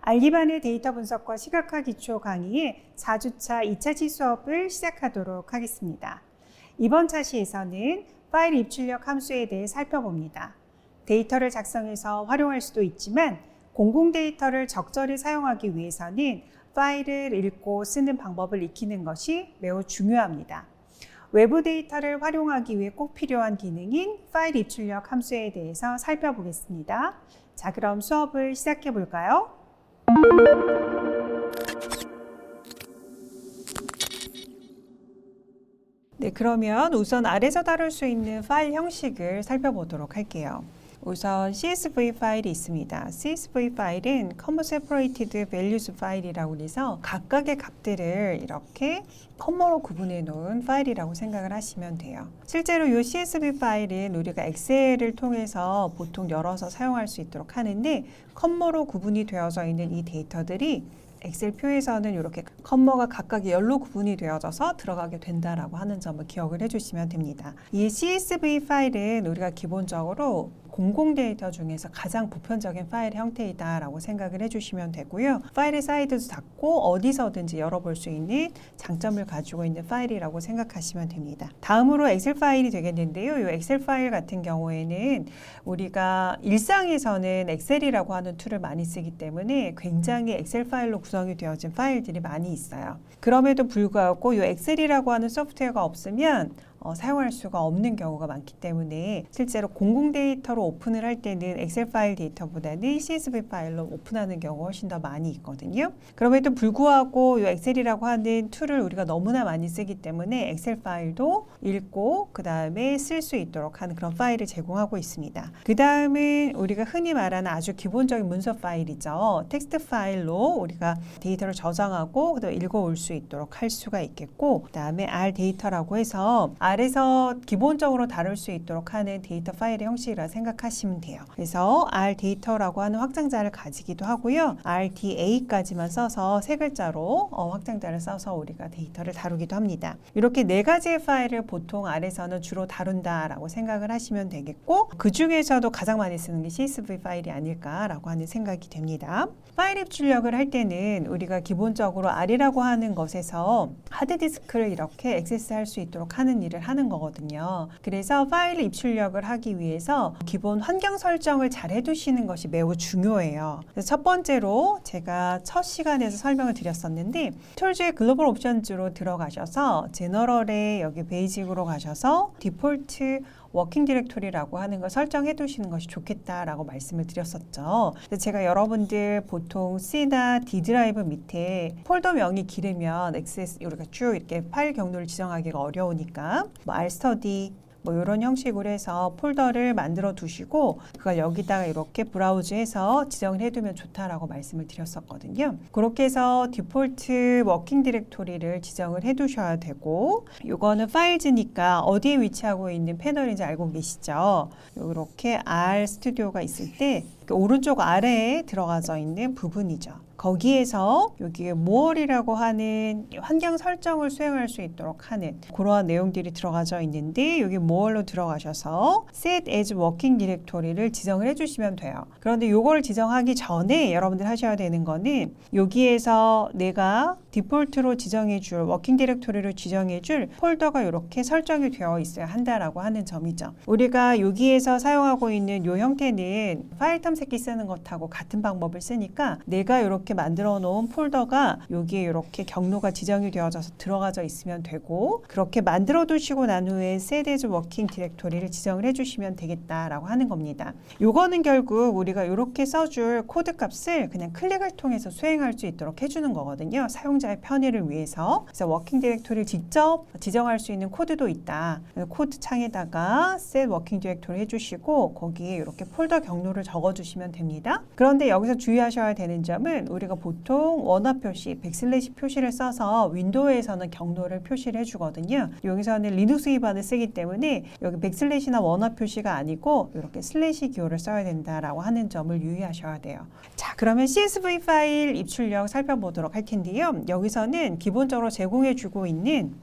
R 기반의 데이터 분석과 시각화 기초 강의의 4주차 2차시 수업을 시작하도록 하겠습니다. 이번 차시에서는 파일 입출력 함수에 대해 살펴봅니다. 데이터를 작성해서 활용할 수도 있지만 공공 데이터를 적절히 사용하기 위해서는 파일을 읽고 쓰는 방법을 익히는 것이 매우 중요합니다. 외부 데이터를 활용하기 위해 꼭 필요한 기능인 파일 입출력 함수에 대해서 살펴보겠습니다. 자, 그럼 수업을 시작해 볼까요? 네, 그러면 우선 아래서 다룰 수 있는 파일 형식을 살펴보도록 할게요. 우선 CSV 파일이 있습니다. CSV 파일은 Comma Separated Values 파일이라고 해서 각각의 값들을 이렇게 컴마로 구분해 놓은 파일이라고 생각을 하시면 돼요. 실제로 이 CSV 파일은 우리가 엑셀을 통해서 보통 열어서 사용할 수 있도록 하는데 컴마로 구분이 되어져 있는 이 데이터들이 엑셀 표에서는 이렇게 컴마가 각각 열로 구분이 되어져서 들어가게 된다라고 하는 점을 기억을 해주시면 됩니다. 이 CSV 파일은 우리가 기본적으로 공공 데이터 중에서 가장 보편적인 파일 형태이다라고 생각을 해주시면 되고요. 파일의 사이즈도 작고 어디서든지 열어볼 수 있는 장점을 가지고 있는 파일이라고 생각하시면 됩니다. 다음으로 엑셀 파일이 되겠는데요. 이 엑셀 파일 같은 경우에는 우리가 일상에서는 엑셀이라고 하는 툴을 많이 쓰기 때문에 굉장히 엑셀 파일로 구성이 되어진 파일들이 많이 있어요. 그럼에도 불구하고 이 엑셀이라고 하는 소프트웨어가 없으면 사용할 수가 없는 경우가 많기 때문에 실제로 공공 데이터로 오픈을 할 때는 엑셀 파일 데이터보다는 CSV 파일로 오픈하는 경우가 훨씬 더 많이 있거든요. 그럼에도 불구하고 이 엑셀이라고 하는 툴을 우리가 너무나 많이 쓰기 때문에 엑셀 파일도 읽고 그 다음에 쓸 수 있도록 하는 그런 파일을 제공하고 있습니다. 그 다음은 우리가 흔히 말하는 아주 기본적인 문서 파일이죠. 텍스트 파일로 우리가 데이터를 저장하고 그다음에 읽어올 수 있도록 할 수가 있겠고, 그 다음에 R 데이터라고 해서 R에서 기본적으로 다룰 수 있도록 하는 데이터 파일의 형식이라 생각하시면 돼요. 그래서 R 데이터라고 하는 확장자를 가지기도 하고요. RDA까지만 써서 세 글자로 확장자를 써서 우리가 데이터를 다루기도 합니다. 이렇게 네 가지의 파일을 보통 R에서는 주로 다룬다라고 생각을 하시면 되겠고, 그 중에서도 가장 많이 쓰는 게 CSV 파일이 아닐까라고 하는 생각이 됩니다. 파일 입출력을 할 때는 우리가 기본적으로 R이라고 하는 것에서 하드디스크를 이렇게 액세스할 수 있도록 하는 일을 하는 거거든요. 그래서 파일 입출력을 하기 위해서 기본 환경 설정을 잘 해두시는 것이 매우 중요해요. 그래서 첫 번째로 제가 첫 시간에서 설명을 드렸었는데, 툴즈의 글로벌 옵션즈로 들어가셔서 제너럴에 여기 베이직으로 가셔서 디폴트 워킹 디렉토리라고 하는 걸 설정해 두시는 것이 좋겠다라고 말씀을 드렸었죠. 제가 여러분들 보통 C나 D 드라이브 밑에 폴더명이 길으면 액세스 우리가 쭉 이렇게 파일 경로를 지정하기가 어려우니까 rstudy 이런 형식으로 해서 폴더를 만들어 두시고 그걸 여기다가 이렇게 브라우즈해서 지정을 해두면 좋다라고 말씀을 드렸었거든요. 그렇게 해서 디폴트 워킹 디렉토리를 지정을 해두셔야 되고, 이거는 파일즈니까 어디에 위치하고 있는 패널인지 알고 계시죠? 이렇게 R 스튜디오가 있을 때 오른쪽 아래에 들어가져 있는 부분이죠. 거기에서 여기에 more이라고 하는 환경 설정을 수행할 수 있도록 하는 그러한 내용들이 들어가져 있는데, 여기 more로 들어가셔서 set as working directory를 지정을 해주시면 돼요. 그런데 이걸 지정하기 전에 여러분들 하셔야 되는 거는 여기에서 내가 디폴트로 지정해줄 워킹 디렉토리를 지정해줄 폴더가 이렇게 설정이 되어 있어야 한다라고 하는 점이죠. 우리가 여기에서 사용하고 있는 이 형태는 파일 탐색기 쓰는 것하고 같은 방법을 쓰니까 내가 이렇게 만들어 놓은 폴더가 여기에 이렇게 경로가 지정이 되어져서 들어가져 있으면 되고, 그렇게 만들어 두시고 난 후에 set as working 디렉토리를 지정을 해주시면 되겠다라고 하는 겁니다. 요거는 결국 우리가 이렇게 써줄 코드 값을 그냥 클릭을 통해서 수행할 수 있도록 해주는 거거든요. 사용자 사용자의 편의를 위해서 그래서 워킹 디렉토리를 직접 지정할 수 있는 코드도 있다. 코드 창에다가 set 워킹 디렉토리 해주시고 거기에 이렇게 폴더 경로를 적어주시면 됩니다. 그런데 여기서 주의하셔야 되는 점은 우리가 보통 원화 표시, 백슬래시 표시를 써서 윈도우에서는 경로를 표시를 해주거든요. 여기서는 리눅스 기반을 쓰기 때문에 여기 백슬래시나 원화 표시가 아니고 이렇게 슬래시 기호를 써야 된다라고 하는 점을 유의하셔야 돼요. 자, 그러면 CSV 파일 입출력 살펴보도록 할 텐데요. 여기서는 기본적으로 제공해주고 있는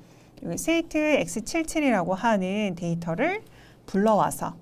state x77이라고 하는 데이터를 불러와서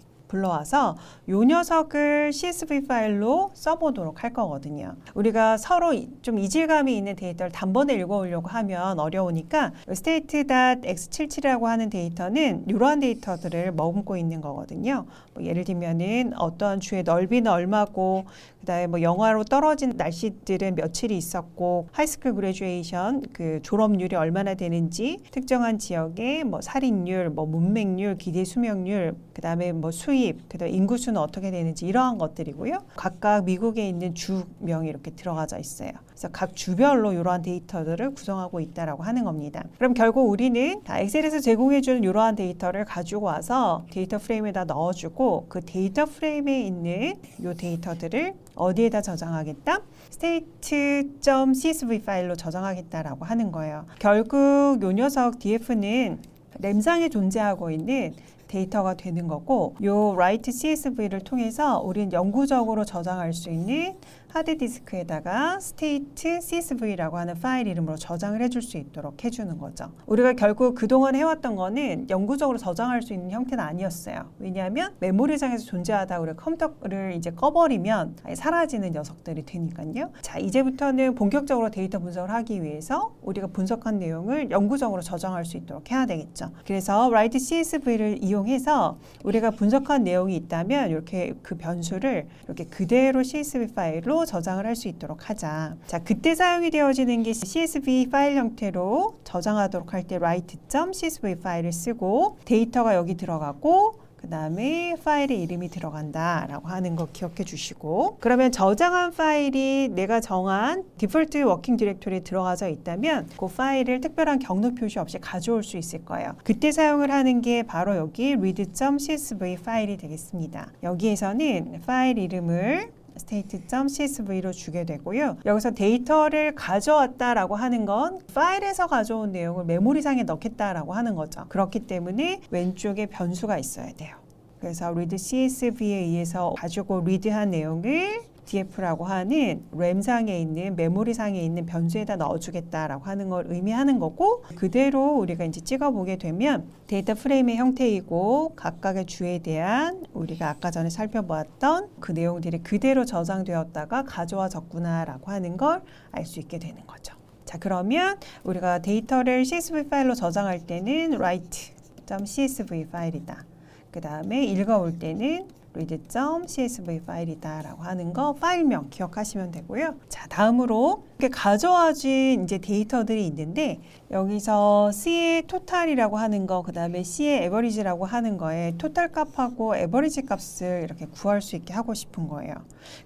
이 녀석을 CSV 파일로 써보도록 할 거거든요. 우리가 서로 좀 이질감이 있는 데이터를 단번에 읽어오려고 하면 어려우니까 state.x77이라고 하는 데이터는 이러한 데이터들을 머금고 있는 거거든요. 뭐 예를 들면은 어떠한 주의 넓이는 얼마고 그다음에 뭐 영하로 떨어진 날씨들은 며칠이 있었고 하이스쿨 그래주에이션 그 졸업률이 얼마나 되는지 특정한 지역의 뭐 살인율, 뭐 문맹률, 기대 수명률, 그다음에 뭐 수입, 그다음에 인구수는 어떻게 되는지 이러한 것들이고요. 각각 미국에 있는 주명이 이렇게 들어가져 있어요. 그래서 각 주별로 이러한 데이터들을 구성하고 있다라고 하는 겁니다. 그럼 결국 우리는 엑셀에서 제공해주는 이러한 데이터를 가지고 와서 데이터 프레임에다 넣어주고 그 데이터 프레임에 있는 이 데이터들을 어디에다 저장하겠다? state.csv 파일로 저장하겠다라고 하는 거예요. 결국 이 녀석 df는 램상에 존재하고 있는 데이터가 되는 거고 요 write CSV를 통해서 우리는 영구적으로 저장할 수 있는 하드디스크에다가 state CSV라고 하는 파일 이름으로 저장을 해줄 수 있도록 해주는 거죠. 우리가 결국 그동안 해왔던 거는 영구적으로 저장할 수 있는 형태는 아니었어요. 왜냐하면 메모리상에서 존재하다 우리가 컴퓨터를 이제 꺼버리면 아예 사라지는 녀석들이 되니까요. 자, 이제부터는 본격적으로 데이터 분석을 하기 위해서 우리가 분석한 내용을 영구적으로 저장할 수 있도록 해야 되겠죠. 그래서 write CSV를 이용해서 우리가 분석한 내용이 있다면 이렇게 그 변수를 이렇게 그대로 CSV 파일로 저장을 할 수 있도록 하자. 자, 그때 사용이 되어지는 게 CSV 파일 형태로 저장하도록 할 때 write.csv 파일을 쓰고 데이터가 여기 들어가고 그 다음에 파일의 이름이 들어간다라고 하는 거 기억해 주시고 그러면 저장한 파일이 내가 정한 디폴트 워킹 디렉토리에 들어가져 있다면 그 파일을 특별한 경로 표시 없이 가져올 수 있을 거예요. 그때 사용을 하는 게 바로 여기 read.csv 파일이 되겠습니다. 여기에서는 파일 이름을 state.csv로 주게 되고요. 여기서 데이터를 가져왔다라고 하는 건 파일에서 가져온 내용을 메모리상에 넣겠다라고 하는 거죠. 그렇기 때문에 왼쪽에 변수가 있어야 돼요. 그래서 read CSV에 의해서 가지고 read한 내용을 df라고 하는 램상에 있는 메모리상에 있는 변수에다 넣어주겠다라고 하는 걸 의미하는 거고 그대로 우리가 이제 찍어보게 되면 데이터 프레임의 형태이고 각각의 주에 대한 우리가 아까 전에 살펴보았던 그 내용들이 그대로 저장되었다가 가져와졌구나라고 하는 걸 알 수 있게 되는 거죠. 자, 그러면 우리가 데이터를 CSV 파일로 저장할 때는 write.csv 파일이다. 그 다음에 읽어올 때는 read.csv 파일이다라고 하는 거 파일명 기억하시면 되고요. 자, 다음으로 이렇게 가져와진 이제 데이터들이 있는데 여기서 C의 토탈이라고 하는 거, 그 다음에 C의 에버리지라고 하는 거에 토탈 값하고 에버리지 값을 이렇게 구할 수 있게 하고 싶은 거예요.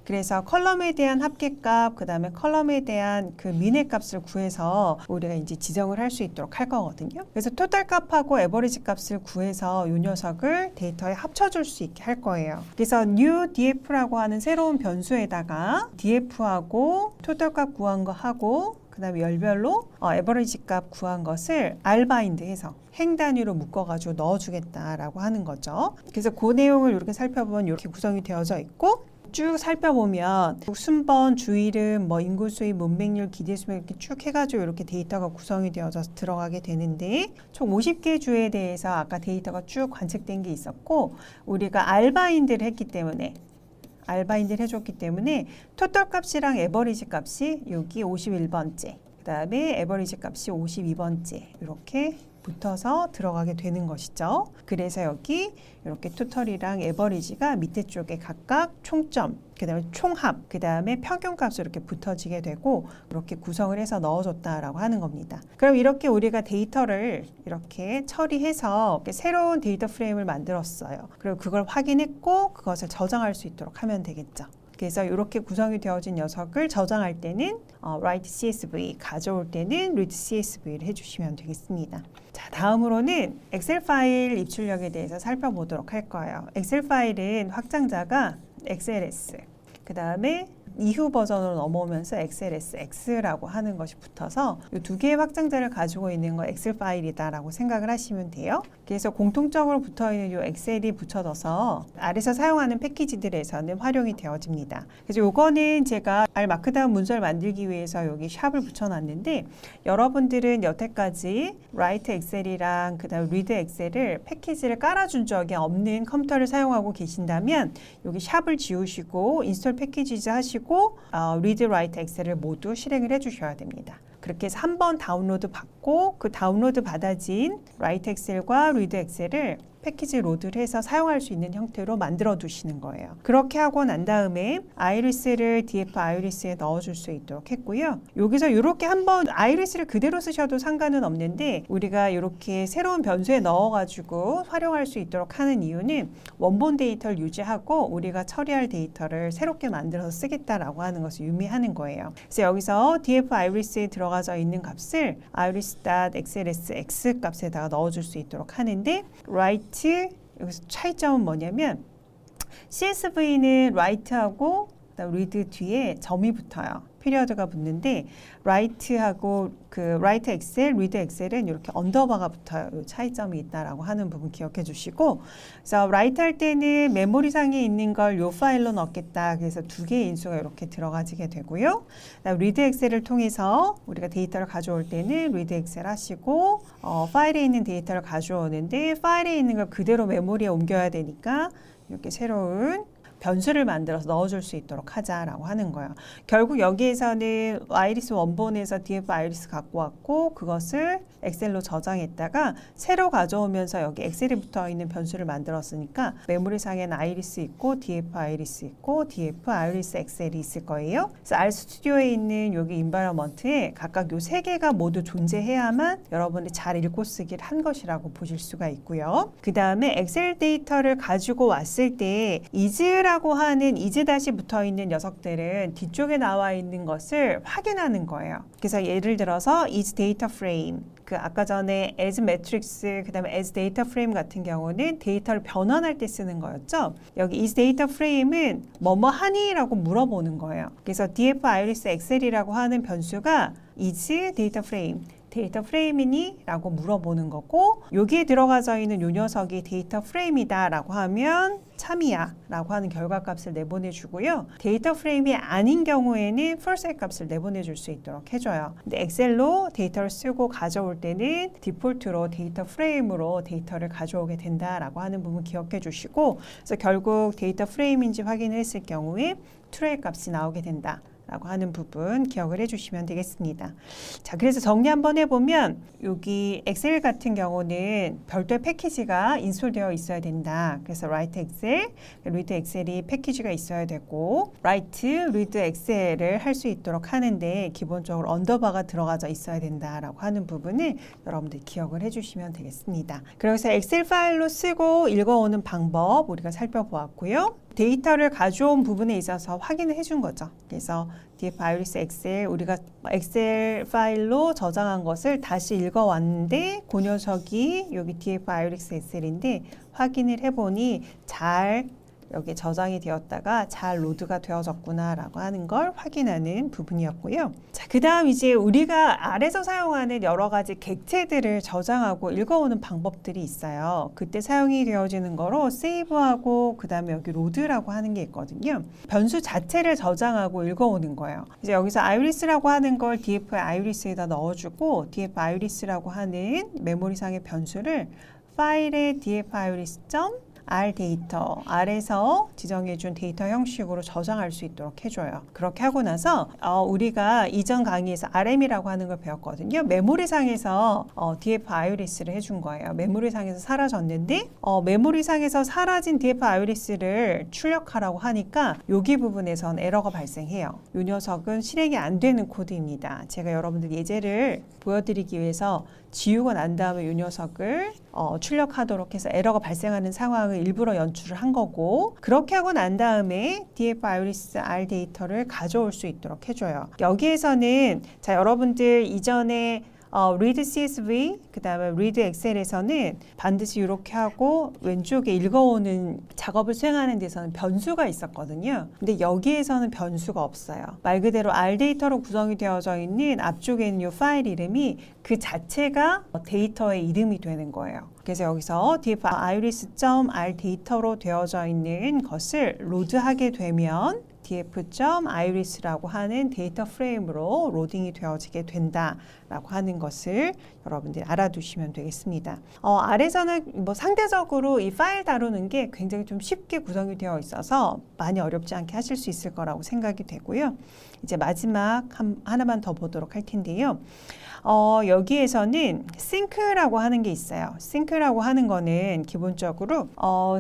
그래서 컬럼에 대한 합계값, 그 다음에 컬럼에 대한 그 미네 값을 구해서 우리가 이제 지정을 할 수 있도록 할 거거든요. 그래서 토탈 값하고 에버리지 값을 구해서 이 녀석을 데이터에 합쳐줄 수 있게 할 거예요. 그래서 new df라고 하는 새로운 변수에다가 df하고 토탈 값 구한 거 하고 그 다음에 열별로 에버리지 값 구한 것을 rbind 해서 행 단위로 묶어가지고 넣어주겠다라고 하는 거죠. 그래서 그 내용을 이렇게 살펴보면 이렇게 구성이 되어져 있고 쭉 살펴보면 순번, 주이름, 뭐 인구 수입, 문맹률, 기대 수명 이렇게 쭉 해가지고 이렇게 데이터가 구성이 되어져서 들어가게 되는데 총 50개 주에 대해서 아까 데이터가 쭉 관측된 게 있었고 우리가 rbind를 했기 때문에 rbind를 해줬기 때문에 토탈 값이랑 에버리지 값이 여기 51번째 그 다음에 에버리지 값이 52번째 이렇게 붙어서 들어가게 되는 것이죠. 그래서 여기 이렇게 토탈이랑 에버리지가 밑에 쪽에 각각 총점, 그 다음에 총합, 그 다음에 평균값으로 이렇게 붙어지게 되고 이렇게 구성을 해서 넣어줬다라고 하는 겁니다. 그럼 이렇게 우리가 데이터를 이렇게 처리해서 이렇게 새로운 데이터 프레임을 만들었어요. 그리고 그걸 확인했고 그것을 저장할 수 있도록 하면 되겠죠. 그래서 이렇게 구성이 되어진 녀석을 저장할 때는 write CSV, 가져올 때는 read CSV를 해주시면 되겠습니다. 자, 다음으로는 엑셀 파일 입출력에 대해서 살펴보도록 할 거예요. 엑셀 파일은 확장자가 XLS, 그 다음에 이후 버전으로 넘어오면서 XLSX라고 하는 것이 붙어서 이 두 개의 확장자를 가지고 있는 거 엑셀 파일이다라고 생각을 하시면 돼요. 그래서 공통적으로 붙어있는 이 엑셀이 붙여져서 아래서 사용하는 패키지들에서는 활용이 되어집니다. 그래서 이거는 제가 R 마크다운 문서를 만들기 위해서 여기 샵을 붙여놨는데 여러분들은 여태까지 Write 엑셀이랑 그 다음 Read 엑셀을 패키지를 깔아준 적이 없는 컴퓨터를 사용하고 계신다면 여기 샵을 지우시고 인스톨 패키지즈 하시고 Read, Write 엑셀을 모두 실행을 해주셔야 됩니다. 그렇게 해서 한번 다운로드 받고 그 다운로드 받아진 Write 엑셀과 Read 엑셀을 패키지 로드를 해서 사용할 수 있는 형태로 만들어 두시는 거예요. 그렇게 하고 난 다음에 아이리스를 DF 아이리스에 넣어줄 수 있도록 했고요. 여기서 이렇게 한번 아이리스를 그대로 쓰셔도 상관은 없는데 우리가 이렇게 새로운 변수에 넣어가지고 활용할 수 있도록 하는 이유는 원본 데이터를 유지하고 우리가 처리할 데이터를 새롭게 만들어서 쓰겠다라고 하는 것을 의미하는 거예요. 그래서 여기서 DF 아이리스에 들어가져 있는 값을 iris.xlsx 값에다가 넣어줄 수 있도록 하는데 write 여기서 차이점은 뭐냐면 CSV는 write하고 read 뒤에 점이 붙어요. 피리어드가 붙는데 write하고 그 write 엑셀, read 엑셀은 이렇게 언더바가 붙어요. 이 차이점이 있다라고 하는 부분 기억해 주시고, 그래서 write 할 때는 메모리상에 있는 걸 이 파일로 넣겠다. 그래서 두 개의 인수가 이렇게 들어가지게 되고요. read 엑셀을 통해서 우리가 데이터를 가져올 때는 read 엑셀 하시고 파일에 있는 데이터를 가져오는데 파일에 있는 걸 그대로 메모리에 옮겨야 되니까 이렇게 새로운 변수를 만들어서 넣어줄 수 있도록 하자라고 하는 거예요. 결국 여기에서는 아이리스 원본에서 DF 아이리스 갖고 왔고 그것을 엑셀로 저장했다가 새로 가져오면서 여기 엑셀에 붙어 있는 변수를 만들었으니까 메모리상에는 아이리스 있고 DF 아이리스 있고 DF 아이리스 엑셀이 있을 거예요. 그래서 R 스튜디오에 있는 여기 인바이러먼트에 각각 요 세 개가 모두 존재해야만 여러분이 잘 읽고 쓰기를 한 것이라고 보실 수가 있고요. 그 다음에 엑셀 데이터를 가지고 왔을 때 is라고 하는 is 다시 붙어 있는 녀석들은 뒤쪽에 나와 있는 것을 확인하는 거예요. 그래서 예를 들어서 is data frame, 그 아까 전에 as matrix, 그 다음에 as data frame 같은 경우는 데이터를 변환할 때 쓰는 거였죠. 여기 is data frame은 뭐뭐 하니? 라고 물어보는 거예요. 그래서 df iris excel이라고 하는 변수가 is data frame, 데이터 프레임이니? 라고 물어보는 거고 여기에 들어가져 있는 요 녀석이 데이터 프레임이다 라고 하면 참이야 라고 하는 결과값을 내보내주고요. 데이터 프레임이 아닌 경우에는 false 값을 내보내줄 수 있도록 해줘요. 근데 엑셀로 데이터를 쓰고 가져올 때는 디폴트로 데이터 프레임으로 데이터를 가져오게 된다라고 하는 부분 기억해 주시고 그래서 결국 데이터 프레임인지 확인을 했을 경우에 true의 값이 나오게 된다 라고 하는 부분 기억을 해주시면 되겠습니다. 자, 그래서 정리 한번 해보면 여기 엑셀 같은 경우는 별도의 패키지가 인스톨되어 있어야 된다. 그래서 write 엑셀, read 엑셀이 패키지가 있어야 되고 write, read 엑셀을 할 수 있도록 하는데 기본적으로 언더바가 들어가져 있어야 된다라고 하는 부분을 여러분들 기억을 해주시면 되겠습니다. 그래서 엑셀 파일로 쓰고 읽어오는 방법 우리가 살펴보았고요. 데이터를 가져온 부분에 있어서 확인을 해준 거죠. 그래서 DF 아이리스 엑셀 우리가 엑셀 파일로 저장한 것을 다시 읽어왔는데 그 녀석이 여기 DF 아이리스 엑셀인데 확인을 해보니 잘 여기 저장이 되었다가 잘 로드가 되어졌구나 라고 하는 걸 확인하는 부분이었고요. 자, 그 다음 이제 우리가 R에서 사용하는 여러 가지 객체들을 저장하고 읽어오는 방법들이 있어요. 그때 사용이 되어지는 거로 세이브하고 그 다음에 여기 로드라고 하는 게 있거든요. 변수 자체를 저장하고 읽어오는 거예요. 이제 여기서 아이리스라고 하는 걸 DF 아이리스에다 넣어주고 DF 아이리스라고 하는 메모리상의 변수를 파일의 DF 아이리스 R 데이터, R에서 지정해준 데이터 형식으로 저장할 수 있도록 해줘요. 그렇게 하고 나서 우리가 이전 강의에서 RM이라고 하는 걸 배웠거든요. 메모리상에서 DF 아이리스를 해준 거예요. 메모리상에서 사라졌는데 메모리상에서 사라진 DF 아이리스를 출력하라고 하니까 여기 부분에선 에러가 발생해요. 이 녀석은 실행이 안 되는 코드입니다. 제가 여러분들 예제를 보여드리기 위해서 지우고 난 다음에 이 녀석을 출력하도록 해서 에러가 발생하는 상황을 영상을 일부러 연출을 한 거고, 그렇게 하고 난 다음에 DF iris R 데이터를 가져올 수 있도록 해줘요. 여기에서는 자, 여러분들 이전에 read CSV, 그 다음에 read 엑셀에서는 반드시 이렇게 하고 왼쪽에 읽어오는 작업을 수행하는 데서는 변수가 있었거든요. 근데 여기에서는 변수가 없어요. 말 그대로 R 데이터로 구성이 되어져 있는 앞쪽에 있는 이 파일 이름이 그 자체가 데이터의 이름이 되는 거예요. 그래서 여기서 df iris.r 데이터로 되어져 있는 것을 로드하게 되면 df.iris라고 하는 데이터 프레임으로 로딩이 되어지게 된다라고 하는 것을 여러분들이 알아두시면 되겠습니다. 아래서는 상대적으로 이 파일 다루는 게 굉장히 좀 쉽게 구성이 되어 있어서 많이 어렵지 않게 하실 수 있을 거라고 생각이 되고요. 이제 마지막 하나만 더 보도록 할 텐데요. 여기에서는 싱크라고 하는 게 있어요. 싱크라고 하는 거는 기본적으로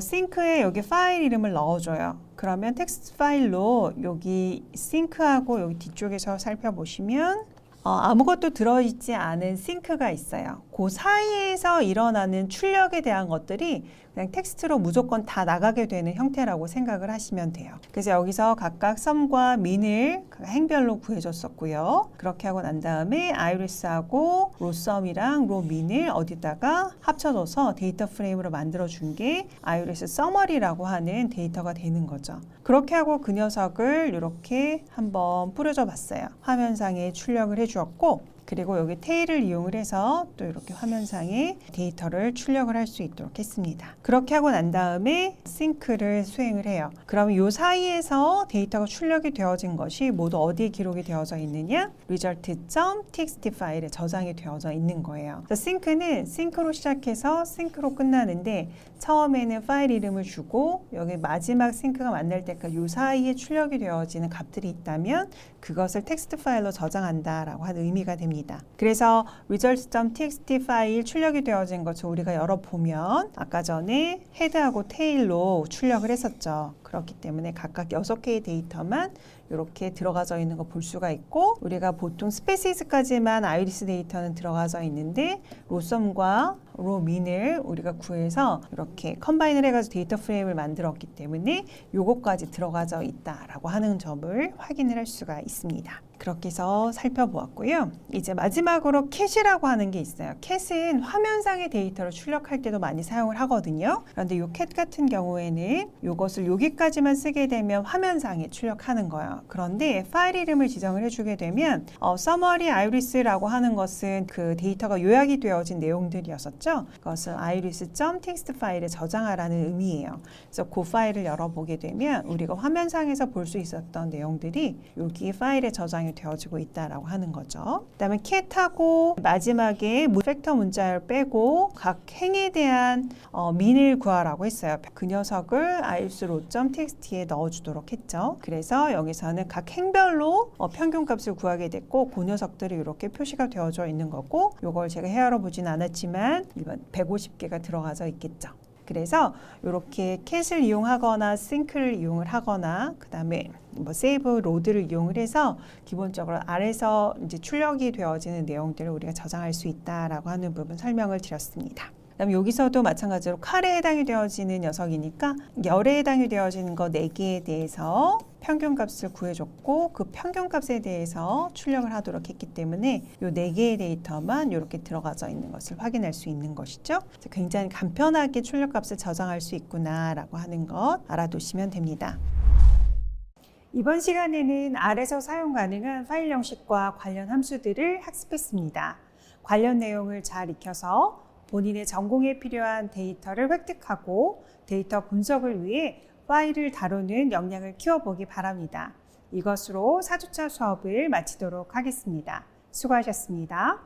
싱크에 여기 파일 이름을 넣어줘요. 그러면 텍스트 파일로 여기 싱크하고 여기 뒤쪽에서 살펴보시면 아무것도 들어있지 않은 싱크가 있어요. 그 사이에서 일어나는 출력에 대한 것들이 그냥 텍스트로 무조건 다 나가게 되는 형태라고 생각을 하시면 돼요. 그래서 여기서 각각 썸과 민을 행별로 구해줬었고요. 그렇게 하고 난 다음에 아이리스하고 로썸이랑 로민을 어디다가 합쳐줘서 데이터 프레임으로 만들어준 게 아이리스 서머리라고 하는 데이터가 되는 거죠. 그렇게 하고 그 녀석을 이렇게 한번 뿌려줘 봤어요. 화면상에 출력을 해주었고, 그리고 여기 테일을 이용을 해서 또 이렇게 화면상에 데이터를 출력을 할 수 있도록 했습니다. 그렇게 하고 난 다음에 싱크를 수행을 해요. 그러면 이 사이에서 데이터가 출력이 되어진 것이 모두 어디에 기록이 되어져 있느냐? result.txt 파일에 저장이 되어져 있는 거예요. 그래서 싱크는 싱크로 시작해서 싱크로 끝나는데 처음에는 파일 이름을 주고 여기 마지막 싱크가 만날 때까지 이 사이에 출력이 되어지는 값들이 있다면 그것을 텍스트 파일로 저장한다라고 하는 의미가 됩니다. 그래서 results.txt 파일 출력이 되어진 것을 우리가 열어보면 아까 전에 헤드하고 테일로 출력을 했었죠. 그렇기 때문에 각각 6개의 데이터만 이렇게 들어가져 있는 거 볼 수가 있고, 우리가 보통 스페시스까지만 아이리스 데이터는 들어가져 있는데 로썸과 로민을 우리가 구해서 이렇게 컴바인을 해가지고 데이터 프레임을 만들었기 때문에 요거까지 들어가져 있다라고 하는 점을 확인을 할 수가 있습니다. 그렇게 해서 살펴보았고요. 이제 마지막으로 캣이라고 하는 게 있어요. 캣은 화면상의 데이터를 출력할 때도 많이 사용을 하거든요. 그런데 이 캣 같은 경우에는 이것을 여기까지만 쓰게 되면 화면상에 출력하는 거예요. 그런데 파일 이름을 지정을 해주게 되면 summary iris라고 하는 것은 그 데이터가 요약이 되어진 내용들이었었죠. 그것을 iris.txt 파일에 저장하라는 의미예요. 그래서 그 파일을 열어보게 되면 우리가 화면상에서 볼 수 있었던 내용들이 여기 파일에 저장이 되어지고 있다라고 하는 거죠. 그다음에 캣하고 마지막에 팩터 문자열 빼고 각 행에 대한 민을 구하라고 했어요. 그 녀석을 iris.txt에 넣어주도록 했죠. 그래서 여기서는 각 행별로 평균값을 구하게 됐고 그 녀석들이 이렇게 표시가 되어져 있는 거고, 이걸 제가 헤아려 보진 않았지만 이번 150개가 들어가져 있겠죠. 그래서 이렇게 캣을 이용하거나 싱크를 이용을 하거나 그 다음에 세이브 로드를 이용을 해서 기본적으로 아래서 이제 출력이 되어지는 내용들을 우리가 저장할 수 있다라고 하는 부분 설명을 드렸습니다. 그다음 여기서도 마찬가지로 칼에 해당이 되어지는 녀석이니까 열에 해당이 되어지는 거 4개에 대해서 평균값을 구해줬고 그 평균값에 대해서 출력을 하도록 했기 때문에 이 4개의 데이터만 이렇게 들어가져 있는 것을 확인할 수 있는 것이죠. 굉장히 간편하게 출력값을 저장할 수 있구나라고 하는 것 알아두시면 됩니다. 이번 시간에는 R에서 사용 가능한 파일 형식과 관련 함수들을 학습했습니다. 관련 내용을 잘 익혀서 본인의 전공에 필요한 데이터를 획득하고 데이터 분석을 위해 파일을 다루는 역량을 키워보기 바랍니다. 이것으로 4주차 수업을 마치도록 하겠습니다. 수고하셨습니다.